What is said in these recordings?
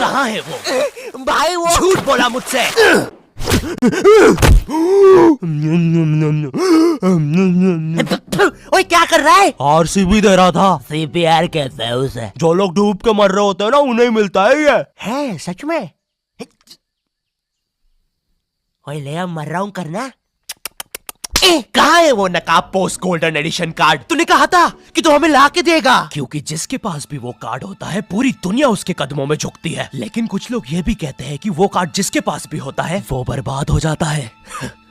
कहाँ है वो? भाई वो झूठ बोला मुझसे। ओए क्या कर रहा है? आरसीबी दे रहा था। सीपीआर कहते हैं उसे। जो लोग डूब के मर रहे होते हैं ना, उन्हें मिलता है ये। है सच में? ओए ले अब मर रहा हूँ करना। कहाँ है वो नकाब पोस्ट गोल्डन एडिशन कार्ड? तूने कहा था कि तू हमें ला के देगा। क्योंकि जिसके पास भी वो कार्ड होता है, पूरी दुनिया उसके कदमों में झुकती है। लेकिन कुछ लोग ये भी कहते हैं कि वो कार्ड जिसके पास भी होता है वो बर्बाद हो जाता है।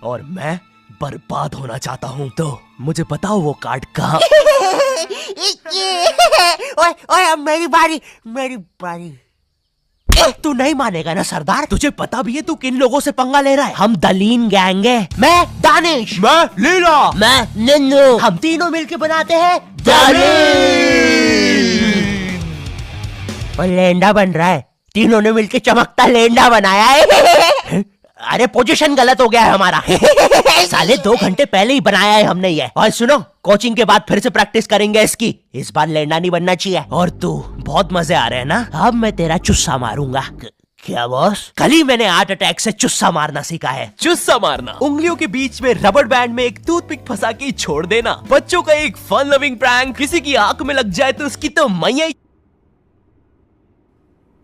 और मैं बर्बाद होना चाहता हूँ, तो मुझे बताओ वो कार्ड कहाँ? ओए ओए अब मेरी बारी। तू नहीं मानेगा ना सरदार? तुझे पता भी है तू किन लोगों से पंगा ले रहा है? हम दलीन गैंग है। मैं दानिश, मैं लीला, मैं नन्नू, हम तीनों मिलके बनाते हैं और लेंडा बन रहा है। तीनों ने मिलके चमकता लेंडा बनाया है। अरे पोजीशन गलत हो गया है हमारा। साले 2 घंटे पहले ही बनाया है हमने ये। और सुनो, कोचिंग के बाद फिर से प्रैक्टिस करेंगे इसकी। इस बार लेंडा नहीं बनना चाहिए। और तू बहुत मजे आ रहे हैं ना? अब मैं तेरा चुस्सा मारूंगा। क्या बॉस? कल ही मैंने हार्ट अटैक से चुस्सा मारना सीखा है। चुस्सा मारना उंगलियों के बीच में रबर बैंड में एक टूथपिक फंसा के छोड़ देना। बच्चों का एक फन लविंग प्रैंक। किसी की आंख में लग जाए तो उसकी तो मैया।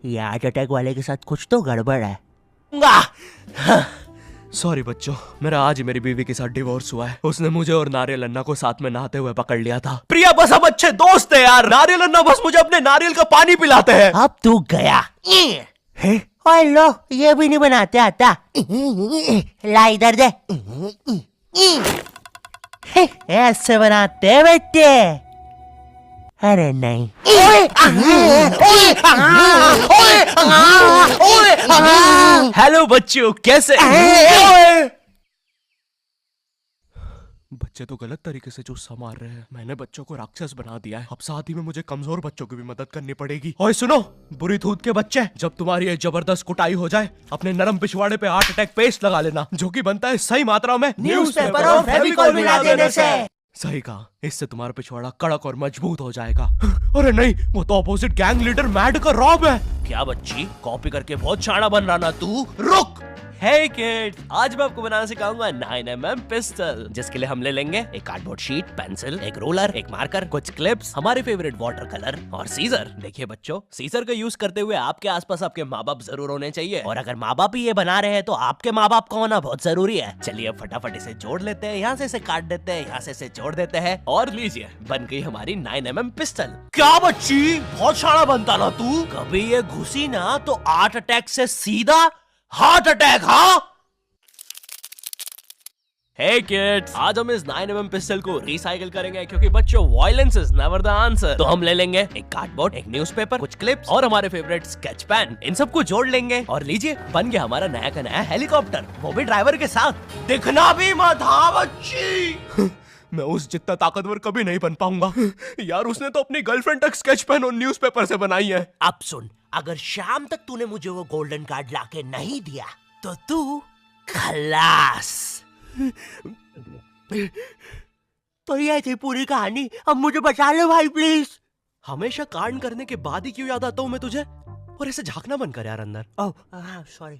ये हार्ट अटैक वाले के साथ कुछ तो गड़बड़ है। सॉरी बच्चों, मेरा आज ही मेरी बीवी के साथ डिवोर्स हुआ है। उसने मुझे और नारियल अन्ना को साथ में नहाते हुए पकड़ लिया था। प्रिया बस हम अच्छे दोस्त हैं यार। नारियल अन्ना बस मुझे अपने नारियल का पानी पिलाते हैं। अब तू गया। ओए लो, ये भी नहीं बनाते आता। ला इधर दे। ऐसे बनाते हैं बेटे। अरे नहीं। हेलो बच्चों, कैसे? बच्चे तो गलत तरीके से चुस्सा मार रहे हैं। मैंने बच्चों को राक्षस बना दिया है। अब साथ ही में मुझे कमजोर बच्चों की भी मदद करनी पड़ेगी। और सुनो बुरी धूत के बच्चे, जब तुम्हारी ये जबरदस्त कुटाई हो जाए, अपने नरम पिछवाड़े पे हार्ट अटैक पेस्ट लगा लेना, जो कि बनता है सही मात्रा में न्यूज़पेपर और फेविकोल मिला देने से। सही कहा, इससे तुम्हारा पिछवाड़ा कड़क और मजबूत हो जाएगा। अरे नहीं, वो तो अपोजिट गैंग लीडर मैड का रॉब है। क्या बच्ची, कॉपी करके बहुत शाना बन रहा ना तू? रुक। हे किड, आज मैं आपको बनाना सिखाऊंगा 9mm पिस्टल, जिसके लिए हम ले लेंगे एक कार्डबोर्ड शीट, पेंसिल, एक रोलर, एक मार्कर, कुछ क्लिप्स, हमारे फेवरेट वाटर कलर और सीजर। देखिए बच्चों, सीजर का यूज करते हुए आपके आसपास आपके माँ बाप जरूर होने चाहिए। और अगर माँ बाप ही ये बना रहे हैं तो आपके माँ बाप का होना बहुत जरूरी है। चलिए अब फटाफट इसे जोड़ लेते हैं। यहाँ से इसे काट देते हैं, यहाँ से इसे जोड़ देते हैं और लीजिए बन गई हमारी 9mm पिस्टल। क्या बच्ची, बहुत शाना बनता ना तू? कभी ये घुसी ना तो हार्ट अटैक से सीधा हार्ट अटैक। हाँ हे किड्स, आज हम इस 9mm पिस्टल को रिसाइकिल करेंगे, क्योंकि बच्चों violence is never the answer. तो हम ले लेंगे एक कार्डबोर्ड, एक न्यूज़पेपर, कुछ क्लिप्स और हमारे फेवरेट स्केच पेन। इन सबको जोड़ लेंगे और लीजिए बन गया हमारा नया का नया हेलीकॉप्टर, वो भी ड्राइवर के साथ। दिखना भी मत। हाँ बच्ची। मैं उस जितना ताकतवर कभी नहीं बन पाऊंगा यार। उसने तो अपनी गर्लफ्रेंड तक स्केच पेन और न्यूज़पेपर से बनाई है। अब सुन, अगर शाम तक तूने मुझे वो गोल्डन कार्ड लाके नहीं दिया तो तू खलास। तो ये थी पूरी कहानी। अब मुझे बचा लो भाई प्लीज। हमेशा कांड करने के बाद ही क्यों याद आता हूँ मैं तुझे? और ऐसे झांकना बंद कर यार अंदर। Oh sorry.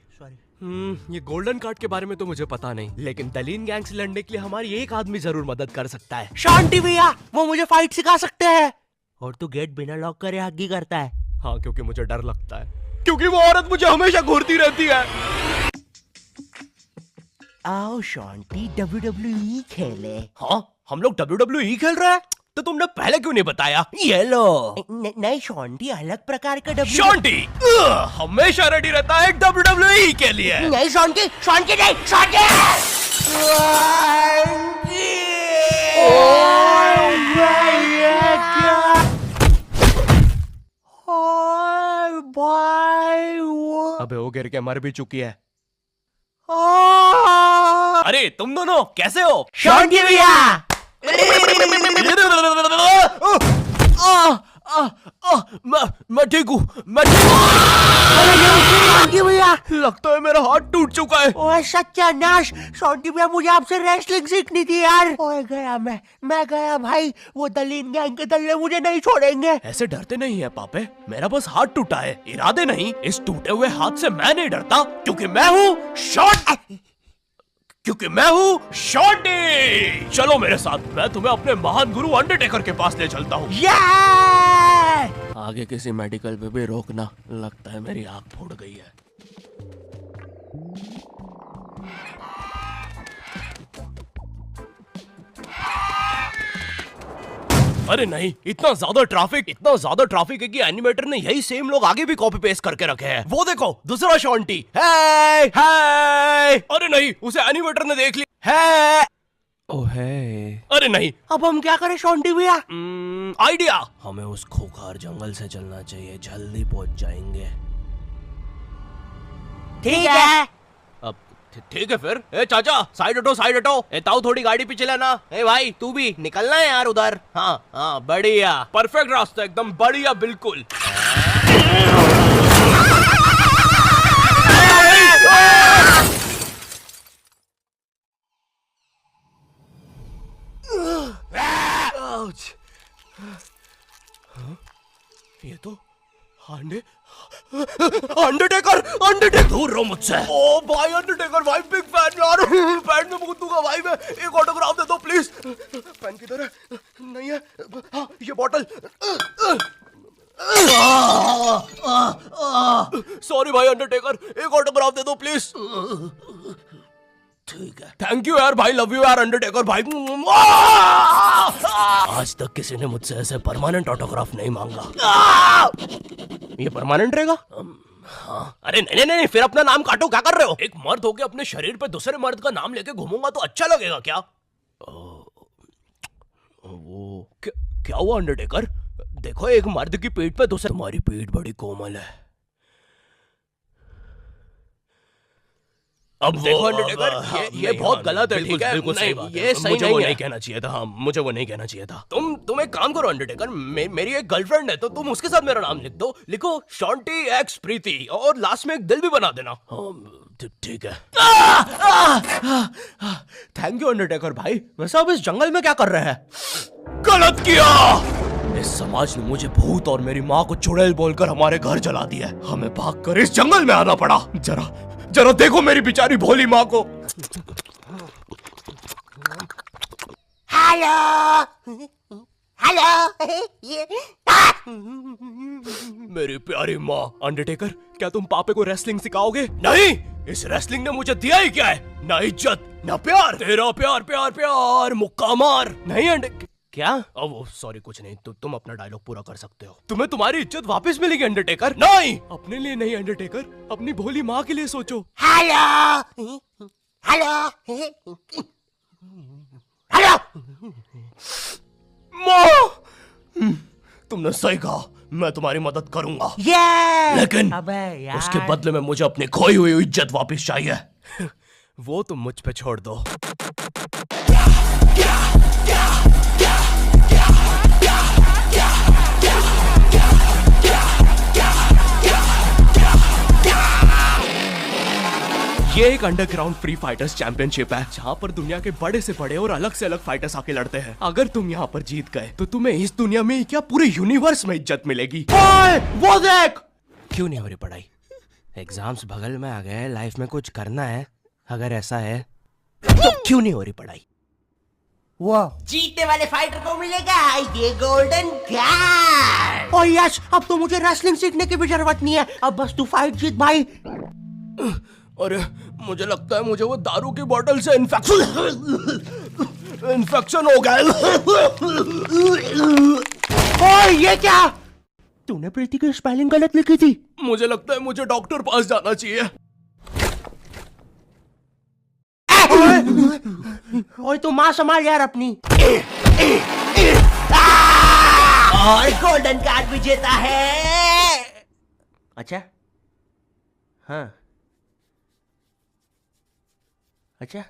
ये गोल्डन कार्ड के बारे में तो मुझे पता नहीं, लेकिन दलीन गैंग से लड़ने के लिए हमारी एक आदमी जरूर मदद कर सकता है। शांति भैया, वो मुझे फाइट सिखा सकते हैं। और तू गेट बिना लॉक करे हग्गी करता है। हाँ, क्योंकि मुझे डर लगता है, क्योंकि वो औरत मुझे हमेशा घूरती रहती है। आओ शांति, WWE खेले। हाँ, हम लोग WWE खेल रहे हैं? तो तुमने पहले क्यों नहीं बताया? ये लो। नहीं शांति, अलग प्रकार का शांति हमेशा रेडी रहता है WWE के लिए। नहीं शांति नहीं शांति। अबे वो गिर के मर भी चुकी है। अरे तुम दोनों कैसे हो? शांति भैया। मैं ठीक हूँ, मैं शॉन्टी भैया, लगता है मेरा हाथ टूट चुका है। ओए सत्यानाश, शॉन्टी भैया मुझे आपसे रेसलिंग सीखनी थी यार। ओए गया मैं गया भाई, वो दलीन गैंग के दल्ले मुझे नहीं छोड़ेंगे। ऐसे डरते नहीं है पापे, मेरा बस हाथ टूटा है, इरादे नहीं। इस टूटे हुए हाथ से मैं नहीं डरता, क्योंकि मैं हूँ शॉन्टी। चलो मेरे साथ, मैं तुम्हें अपने महान गुरु अंडरटेकर के पास ले चलता हूँ। आगे किसी मेडिकल पे भी रोकना, लगता है मेरी आंख फूट गई है। अरे नहीं, इतना ज्यादा ट्रैफिक है कि एनिमेटर ने यही सेम लोग आगे भी कॉपी पेस्ट करके रखे हैं। वो देखो, दूसरा शॉन्टी। हे अरे नहीं, उसे एनिमेटर ने देख लिया है। ओह है, अरे नहीं, अब हम क्या करें शॉन्टी भैया? आइडिया, हमें उस खूंखार जंगल से चलना चाहिए, जल्दी पहुंच जाएंगे। ठीक है। अब ठीक है फिर। ए चाचा, साइड हटो। ए ताऊ, थोड़ी गाड़ी पीछे लेना। ए भाई, तू भी निकलना है यार उधर। हाँ, बढ़िया, परफेक्ट रास्ता, एकदम बढ़िया, बिल्कुल। ये तो अंडरटेकर दूर रहो मुझसे। ओ भाई अंडरटेकर भाई, बिग फैन यार। पैंट में कूद दूंगा भाई मैं। एक ऑटोग्राफ दे दो प्लीज। पेन किधर है? नहीं है। हाँ, ये बॉटल। सॉरी भाई अंडरटेकर, एक ऑटोग्राफ दे दो प्लीज। ठीक है, थैंक यू यार भाई, लव यू यार अंडरटेकर भाई। आज तक किसी ने मुझसे ऐसे परमानेंट ऑटोग्राफ नहीं मांगा। ये परमानेंट रहेगा? हाँ। अरे नहीं, फिर अपना नाम काटो, क्या कर रहे हो? एक मर्द होके अपने शरीर पे दूसरे मर्द का नाम लेके घूमूंगा तो अच्छा लगेगा क्या? वो क्या हुआ अंडरटेकर? देखो, एक मर्द की पीठ पे दूसरे। तुम्हारी पीठ बड़ी कोमल है। अब देखो अंडरटेकर, ये बहुत गलत है, ठीक है? बिल्कुल सही बात है। ये सही नहीं है। नहीं कहना चाहिए था। हाँ, मुझे वो नहीं कहना चाहिए था। तुम एक काम करो अंडरटेकर, मेरी एक गर्लफ्रेंड है, तो तुम उसके साथ मेरा नाम लिख दो। लिखो शॉन्टी एक्स प्रीति, और लास्ट में एक दिल भी बना देना। ठीक है। थैंक यू अंडरटेकर भाई। वैसे अब इस जंगल में क्या कर रहे हैं? गलत किया। इस समाज ने मुझे भूत और मेरी माँ को चुड़ैल बोलकर हमारे घर जला दिया। हमें भागकर इस जंगल में आना पड़ा। जरा देखो मेरी बेचारी भोली माँ को। हेलो। मेरी प्यारी माँ। अंडरटेकर, क्या तुम पापे को रेसलिंग सिखाओगे? नहीं, इस रेसलिंग ने मुझे दिया ही क्या है? ना इज्जत, ना प्यार। तेरा प्यार मुक्का मार। नहीं क्या? वो सॉरी, कुछ नहीं। तुम अपना डायलॉग पूरा कर सकते हो। तुम्हें तुम्हारी इज्जत वापस मिलेगी अंडरटेकर। नहीं, अपने लिए नहीं अंडरटेकर, अपनी भोली माँ के लिए सोचो। हेलो। माँ, तुमने सही कहा, मैं तुम्हारी मदद करूंगा। लेकिन अबे यार, उसके बदले में मुझे अपनी खोई हुई इज्जत वापस चाहिए। वो तुम मुझ पे छोड़ दो। ये एक अंडरग्राउंड फ्री फाइटर्स चैंपियनशिप है, जहाँ पर दुनिया के बड़े से बड़े और अलग से अलग फाइटर्स आके लड़ते हैं। अगर तुम यहाँ पर जीत गए तो तुम्हें इस दुनिया में क्या, पूरे यूनिवर्स में इज्जत मिलेगी। वो देख। क्यों नहीं हो रही पढ़ाई? एग्जाम्स बगल में आ गए, लाइफ में कुछ करना है। अगर ऐसा है तो क्यों नहीं हो रही पढ़ाई? वो जीतने वाले फाइटर को मिलेगा ये गोल्डन कार्ड। और यस, अब तो मुझे रेसलिंग सीखने की भी जरूरत नहीं है। अब बस तू फाइट जीत भाई। अरे मुझे लगता है मुझे वो दारू की बोतल से इन्फेक्शन हो गया। ओए ये क्या? तूने प्रीति की स्पेलिंग गलत लिखी थी। मुझे लगता है मुझे डॉक्टर पास जाना चाहिए। ओए तू माँ संभाल यार अपनी। और गोल्डन कार्ड विजेता है। अच्छा, हाँ, अच्छा,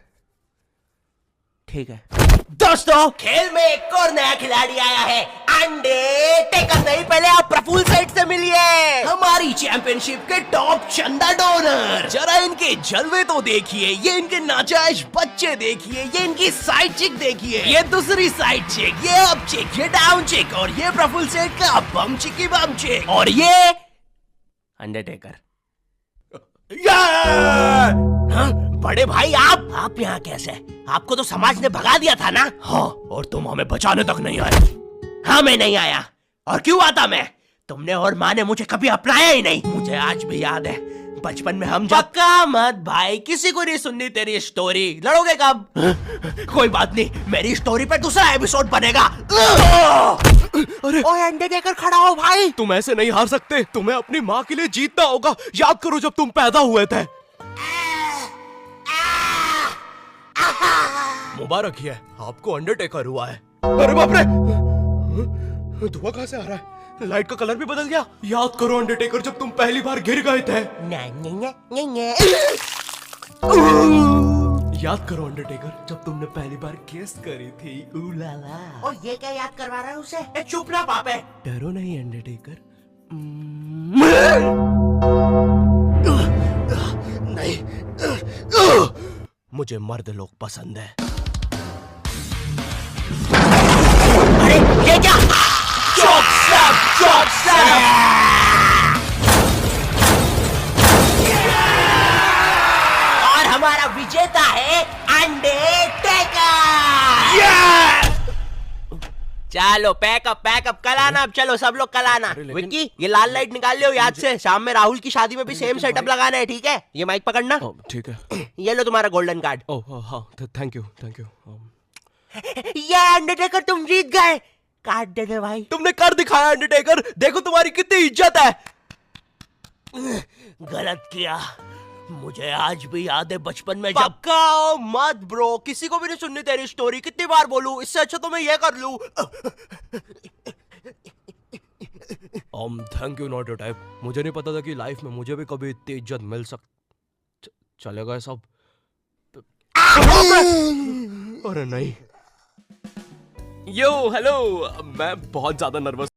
ठीक है। दोस्तों, खेल में एक और नया खिलाड़ी आया है, अंडरटेकर। नहीं, पहले आप प्रफुल्ल सेठ से मिलिए, हमारी चैंपियनशिप के टॉप चंदा डोनर। जरा इनके जलवे तो देखिए, ये इनके नाजायज बच्चे देखिए, ये इनकी साइड चिक देखिए, ये दूसरी साइड चिक, ये अप चिक, ये डाउन चिक, और ये प्रफुल्ल सेठ का बम चिकी बम चिक, और ये अंडरटेकर। हाँ, बड़े भाई आप यहाँ कैसे? आपको तो समाज ने भगा दिया था ना? हाँ, और तुम हमें बचाने तक नहीं आए। हाँ, मैं नहीं आया। और क्यों आता मैं? तुमने और माँ ने मुझे कभी अपनाया ही नहीं। मुझे आज भी याद है, बचपन में हम पक्का मत भाई, किसी को नहीं सुननी तेरी स्टोरी। लड़ोगे कब? कोई बात नहीं, मेरी स्टोरी पर दूसरा एपिसोड बनेगा। अरे ओए अंडरटेकर, खड़ा हो भाई। तुम ऐसे नहीं हार सकते, तुम्हें अपनी माँ के लिए जीतना होगा। याद करो जब तुम पैदा हुए थे। मुबारक है, आपको अंडरटेकर हुआ है। अरे बाप रे, धुआं कहां से आ रहा है? लाइट का कलर भी बदल गया। याद करो अंडरटेकर, जब तुम पहली बार गिर गए थे। याद करो अंडरटेकर, जब तुमने पहली बार किस करी थी। उलाला। और ये क्या याद करवा रहा है उसे? चुप ना पापे। डरो नहीं अंडरटेकर। नहीं, मुझे मर्द लोग पसंद है। अरे ये क्या? चौक सब। और हमारा विजेता है अंडरटेकर। चलो पैकअप कल आना। अब चलो सब लोग कल आना। विक्की, ये लाल लाइट निकाल लियो याद से। शाम में राहुल की शादी में भी सेम सेटअप लगाना है, ठीक है? ये माइक पकड़ना। ठीक है। ये लो तुम्हारा गोल्डन कार्ड। ओह हाँ, थैंक यू। ये अंडरटेकर, तुम जीत गए। कार्ड दे दे भाई। तुमने कर दिखाया अंडरटेकर, देखो तुम्हारी कितनी इज्जत है। गलत किया, मुझे आज भी याद है बचपन में जब। पक्का मत ब्रो, किसी को भी नहीं सुननी तेरी स्टोरी। कितनी बार बोलूं? इससे अच्छा तो मैं ये कर लूं। Thank you not your type. मुझे नहीं पता था कि लाइफ में मुझे भी कभी इतनी इज्जत मिल चलेगा सब। अरे नहीं। यो हेलो, मैं बहुत ज्यादा नर्वस